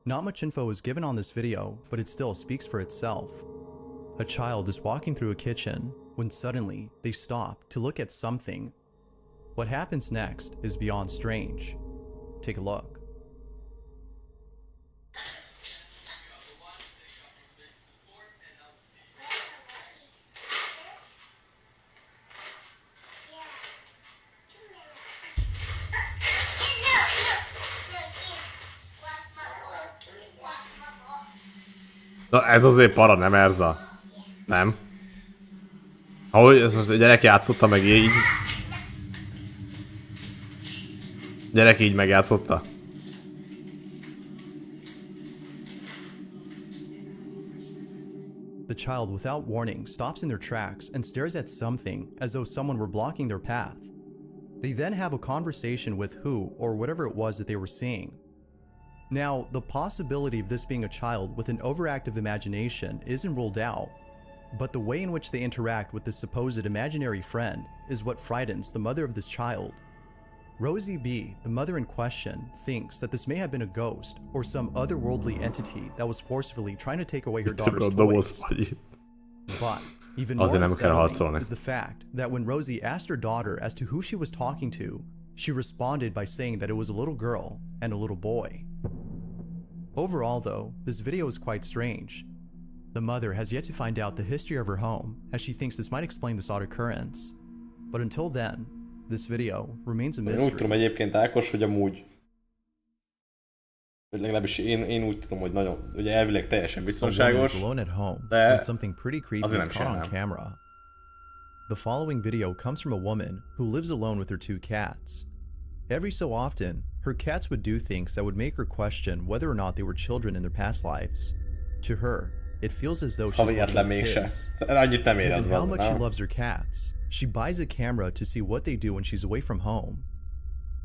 [SPEAKER 1] Not much info is given on this video, but it still speaks for itself. A child is walking through a kitchen when suddenly they stop to look at something. What happens next is beyond strange. Take a look.
[SPEAKER 2] Na ez azért para, nem Erza? Nem? Ahogy ez most a gyerek játszotta meg így. Gyerek így megjátszotta.
[SPEAKER 1] The child, without warning, stops in their tracks and stares at something as though someone were blocking their path. They then have a conversation with who or whatever it was that they were seeing. Now, the possibility of this being a child with an overactive imagination isn't ruled out, but the way in which they interact with this supposed imaginary friend is what frightens the mother of this child. Rosie B., the mother in question, thinks that this may have been a ghost or some otherworldly entity that was forcefully trying to take away her daughter's toys. But even more unsettling is the fact that when Rosie asked her daughter as to who she was talking to, she responded by saying that it was a little girl and a little boy. Overall though, this video is quite strange. The mother has yet to find out the history of her home, as she thinks this might explain this odd occurrence. But until then, this video remains a mystery.
[SPEAKER 2] Én úgy tudom egyébként, Ákos, hogy amúgy... Vagy legalábbis én úgy tudom, hogy nagyon... Ugye elvileg teljesen biztonságos, de azért nem csinálnám.
[SPEAKER 1] The following video comes from a woman who lives alone with her 2 cats. Every so often, her cats would do things that would make her question whether or not they were children in their past lives. To her, it feels as though she's like kids. Given how much she loves her cats, she buys a camera to see what they do when she's away from home.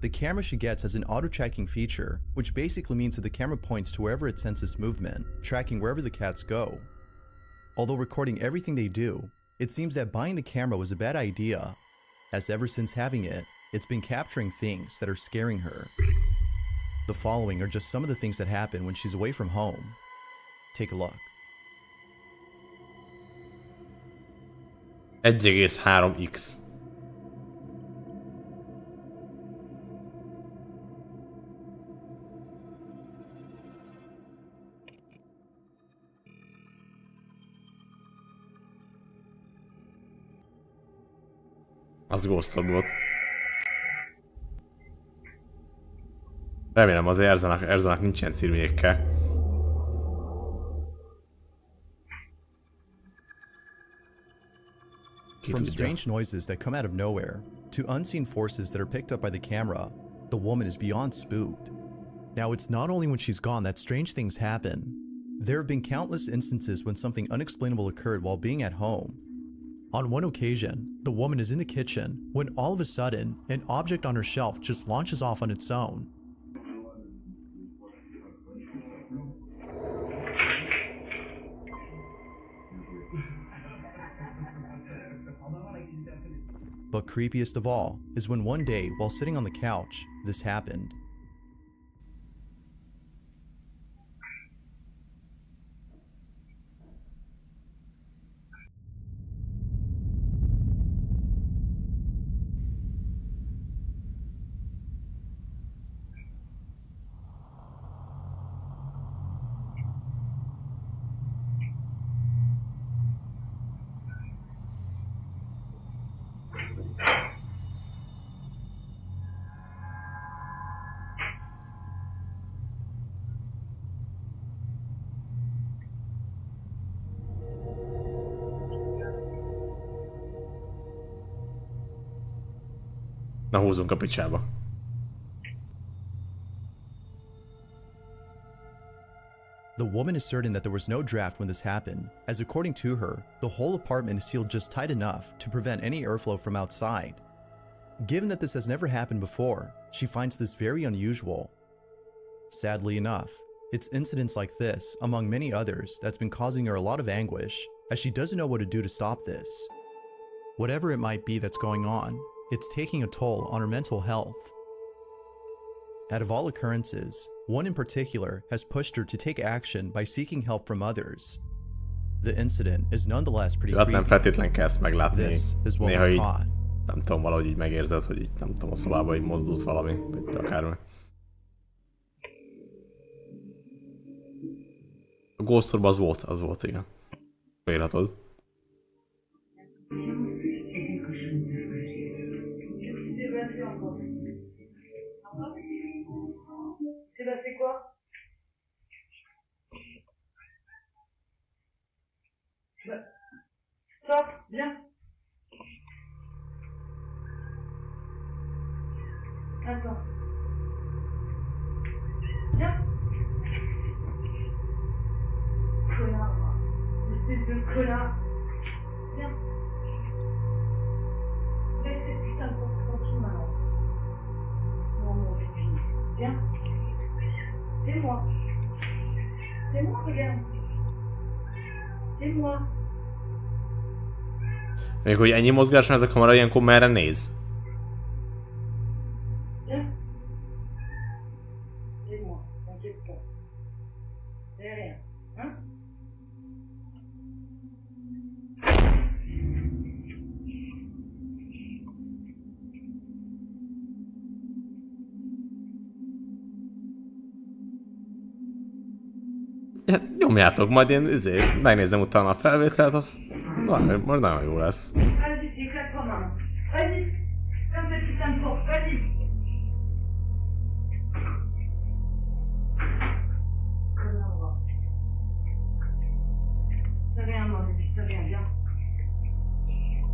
[SPEAKER 1] The camera she gets has an auto-tracking feature, which basically means that the camera points to wherever it senses movement, tracking wherever the cats go. Although recording everything they do, it seems that buying the camera was a bad idea, as ever since having it, it's been capturing things that are scaring her. The following are just some of the things that happen when she's away from home. Take a look.
[SPEAKER 2] 1,3x. Az ghostod volt. Remélem az Erzának nincs ilyen szirményekkel.
[SPEAKER 1] From strange noises that come out of nowhere to unseen forces that are picked up by the camera, the woman is beyond spooked. Now, it's not only when she's gone that strange things happen. There have been countless instances when something unexplainable occurred while being at home. On one occasion, the woman is in the kitchen when all of a sudden, an object on her shelf just launches off on its own. But creepiest of all is when one day, while sitting on the couch, this happened.
[SPEAKER 2] Na húzzunk a picsába.
[SPEAKER 1] The woman is certain that there was no draft when this happened, as according to her, the whole apartment is sealed just tight enough to prevent any airflow from outside. Given that this has never happened before, she finds this very unusual. Sadly enough, it's incidents like this, among many others, that's been causing her a lot of anguish, as she doesn't know what to do to stop this. Whatever it might be that's going on, it's taking a toll on her mental health. Out of all occurrences, one in particular has pushed her to take action by seeking help from others. The incident is nonetheless pretty creepy.
[SPEAKER 2] Nem feltétlen kell ezt meglátni.
[SPEAKER 1] This is what
[SPEAKER 2] Néha
[SPEAKER 1] was
[SPEAKER 2] így,
[SPEAKER 1] caught.
[SPEAKER 2] nem tudom, valahogy így megérzed, hogy így, nem tudom, a szobában így mozdult valami, vagy akármi. A Ghost Orb az volt, igen. Vélhatod.
[SPEAKER 13] C'est quoi? Stop, viens. Attends. Viens. Connard. Espèce de connard. Viens. Laisse cette putain de porte tranquille maintenant. Non, mon petit. Viens. C'est moi. C'est moi, regarde. C'est moi.
[SPEAKER 2] Még hogy ennyi mozgás van ez a kamera, ilyenkor merre néz?
[SPEAKER 13] Viens. C'est moi, t'inquiète pas. C'est rien, hein?
[SPEAKER 2] Nyomjátok, majd én megnézem utána a felvételt, azt majd nagyon jó lesz.
[SPEAKER 13] Vas-y, éclate ton main. Vas-y, ferme cette putain de porte, vas-y. Connard. C'est rien, mon bébé, c'est rien, viens.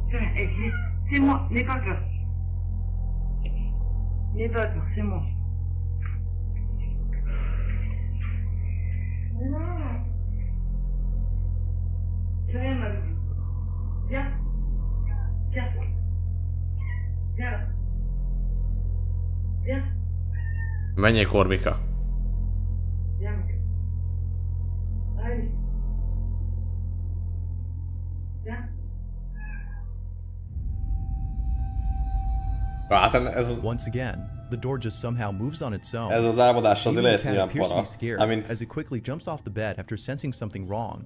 [SPEAKER 13] C'est rien, c'est moi, n'aie pas peur. N'aie pas peur, c'est moi. Non. C'est rien, ma bébé. Viens. Viens. Viens là. Viens.
[SPEAKER 2] Menjél, Korbika.
[SPEAKER 13] Viens. Allez. Viens.
[SPEAKER 1] Once again, the door just somehow moves on its own.
[SPEAKER 2] Ez az álmodás azért
[SPEAKER 1] Even
[SPEAKER 2] lehet
[SPEAKER 1] the cat
[SPEAKER 2] nyilván
[SPEAKER 1] appears to be
[SPEAKER 2] para.
[SPEAKER 1] scared as it quickly jumps off the bed after sensing something wrong.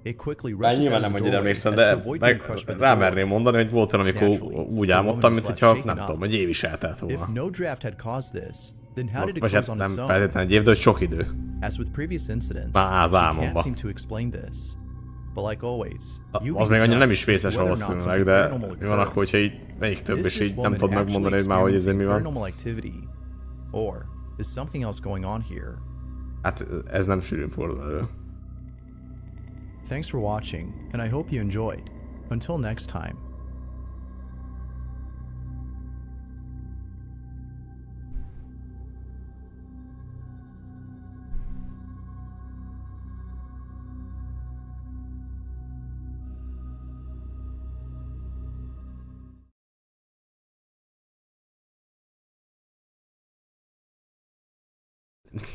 [SPEAKER 1] It quickly
[SPEAKER 2] Bár
[SPEAKER 1] rushes
[SPEAKER 2] nyilván
[SPEAKER 1] out
[SPEAKER 2] nem
[SPEAKER 1] of the
[SPEAKER 2] annyira
[SPEAKER 1] doorway as
[SPEAKER 2] emlékszem,
[SPEAKER 1] to
[SPEAKER 2] de
[SPEAKER 1] avoid being
[SPEAKER 2] meg
[SPEAKER 1] crushed by the
[SPEAKER 2] rámerném
[SPEAKER 1] door.
[SPEAKER 2] mondani, hogy volt olyan, amikor
[SPEAKER 1] Naturally,
[SPEAKER 2] úgy
[SPEAKER 1] the
[SPEAKER 2] álmodtam,
[SPEAKER 1] woman
[SPEAKER 2] mint
[SPEAKER 1] was
[SPEAKER 2] hogyha
[SPEAKER 1] left
[SPEAKER 2] nem
[SPEAKER 1] shaken
[SPEAKER 2] tudom,
[SPEAKER 1] up.
[SPEAKER 2] egy év is eltelt
[SPEAKER 1] If
[SPEAKER 2] volna.
[SPEAKER 1] no draft had caused this, then how did it
[SPEAKER 2] Vagy
[SPEAKER 1] close
[SPEAKER 2] hát
[SPEAKER 1] on
[SPEAKER 2] nem
[SPEAKER 1] its own?
[SPEAKER 2] feltétlenül egy év, de hogy sok idő.
[SPEAKER 1] As with previous incidents,
[SPEAKER 2] Az
[SPEAKER 1] she can't
[SPEAKER 2] álmomba.
[SPEAKER 1] seem to explain this. But like always, you
[SPEAKER 2] Az
[SPEAKER 1] be
[SPEAKER 2] még
[SPEAKER 1] the
[SPEAKER 2] annyira nem
[SPEAKER 1] judge
[SPEAKER 2] is
[SPEAKER 1] as to
[SPEAKER 2] vészes
[SPEAKER 1] whether or not
[SPEAKER 2] valószínűleg,
[SPEAKER 1] something
[SPEAKER 2] de
[SPEAKER 1] paranormal
[SPEAKER 2] mi van akkor,
[SPEAKER 1] occurred.
[SPEAKER 2] hogyha így melyik több,
[SPEAKER 1] Is
[SPEAKER 2] és
[SPEAKER 1] this
[SPEAKER 2] így nem
[SPEAKER 1] woman
[SPEAKER 2] tudod
[SPEAKER 1] actually
[SPEAKER 2] megmondani, hogy már hogy ez mi
[SPEAKER 1] experiencing
[SPEAKER 2] van.
[SPEAKER 1] paranormal activity, or is something else going on here?
[SPEAKER 2] Hát ez nem sűrűn fordul elő.
[SPEAKER 1] Thanks for watching, and I hope you enjoyed. Until next time.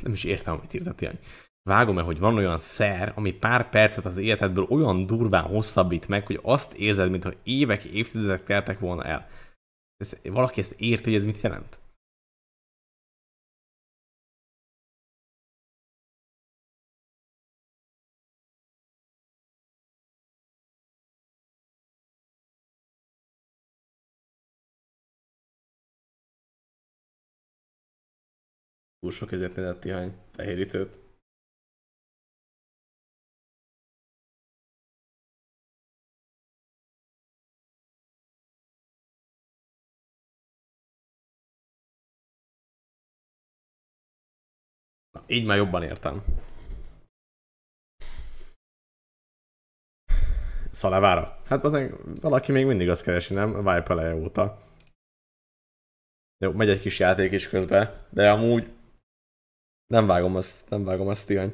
[SPEAKER 2] Nem is értem, amit írtad ilyen. Vágom-e, hogy van olyan szer, ami pár percet az életedből olyan durván hosszabbít meg, hogy azt érzed, mintha évek, évtizedek teltek volna el. Valaki ezt érti, hogy ez mit jelent? Túl sok ezért nézett tihany fehérítőt. Na, így már jobban értem. Szalevára? Hát azért valaki még mindig azt keresi, nem? Vibe eleje óta. Jó, megy egy kis játék is közben, de amúgy nem vágom azt ilyen.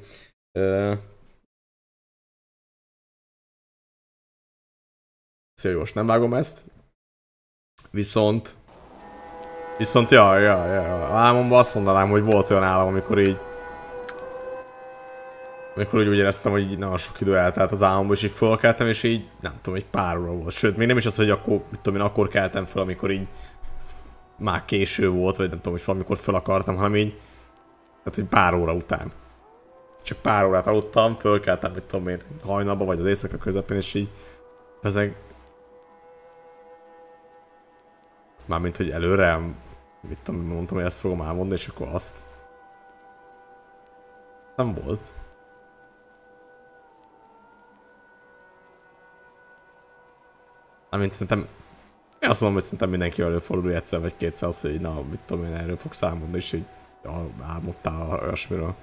[SPEAKER 2] Széljós, nem vágom ezt. Viszont ja. Álmomban azt mondanám, hogy volt olyan álom, amikor úgy éreztem, hogy így nagyon sok idő eltelt az álmomban, és így fölkeltem, és így nem tudom, egy pár óra volt. Sőt, még nem is az, hogy akkor, mit tudom én, akkor keltem fel, amikor így már késő volt, vagy nem tudom, hogy valamikor fel akartam, hanem így, tehát egy pár óra után. Csak pár órát aludtam, fölkeltem, mit tudom én, hajnalba, vagy az éjszaka közepén, és így ezek mármint, hogy előre, mit tudom, mondtam, hogy ezt fogom elmondani, és akkor azt nem volt. Mármint szerintem, én azt mondom, hogy szerintem mindenki előfordul egyszer vagy kétszer az, hogy na, mit tudom én, erről fogsz elmondani, és így álmodtál olyasmiről.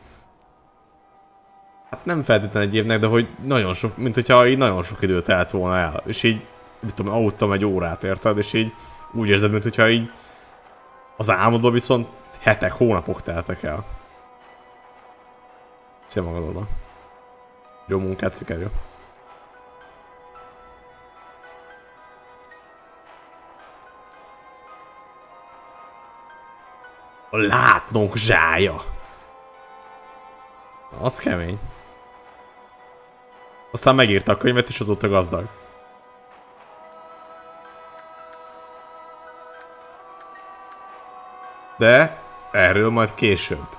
[SPEAKER 2] Hát nem feltétlenül egy évnek, de hogy nagyon sok, mint hogyha így nagyon sok időt telt volna el, és így, mit tudom, aludtam egy órát, érted, és így úgy érzed, mint hogyha így az álmodban viszont hetek, hónapok teltek el. Szia magadodban. Jó munkát, szikerül. A látnok zsája. Az kemény. Aztán megírta a könyvet, és azóta gazdag. De erről majd később.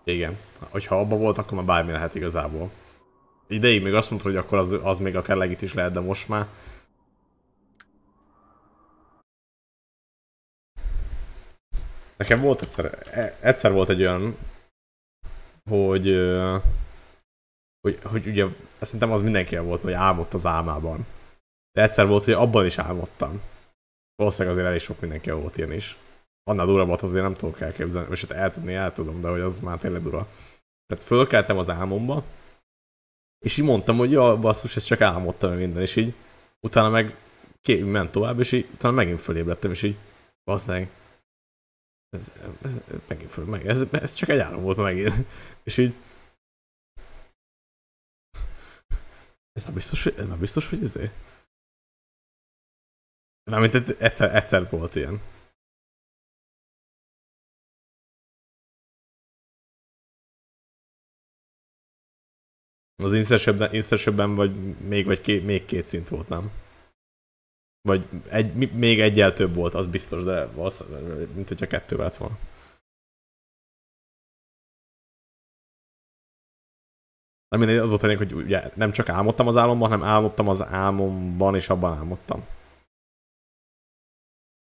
[SPEAKER 2] Igen. Hogyha abban volt, akkor már bármi lehet igazából. Ideig még azt mondta, hogy akkor az még akár legit is lehet, de most már... Nekem volt egyszer volt egy olyan, hogy ugye, szerintem az mindenkivel volt, hogy álmodt az álmában. De egyszer volt, hogy abban is álmodtam. Valószínűleg azért elég sok mindenkivel volt ilyen is. Annál durabbat azért nem tudok elképzelni, és hát el tudom, de hogy az már tényleg dura. Tehát fölkeltem az álmomba, és így mondtam, hogy ja, basszus, ezt csak álmodtam minden, és így utána meg ment tovább, és így utána megint fölébredtem, és így basszeg. Ez csak egy álom volt megint. És így Ez már biztos, hogy izé? Mármint egyszer volt ilyen. Az Insertion-ben még két szint volt, nem? Vagy még egyel több volt, az biztos, de az, mint hogyha kettő lett volna. Az volt, hogy ugye nem csak álmodtam az álomban, hanem álmodtam az álmomban, és abban álmodtam.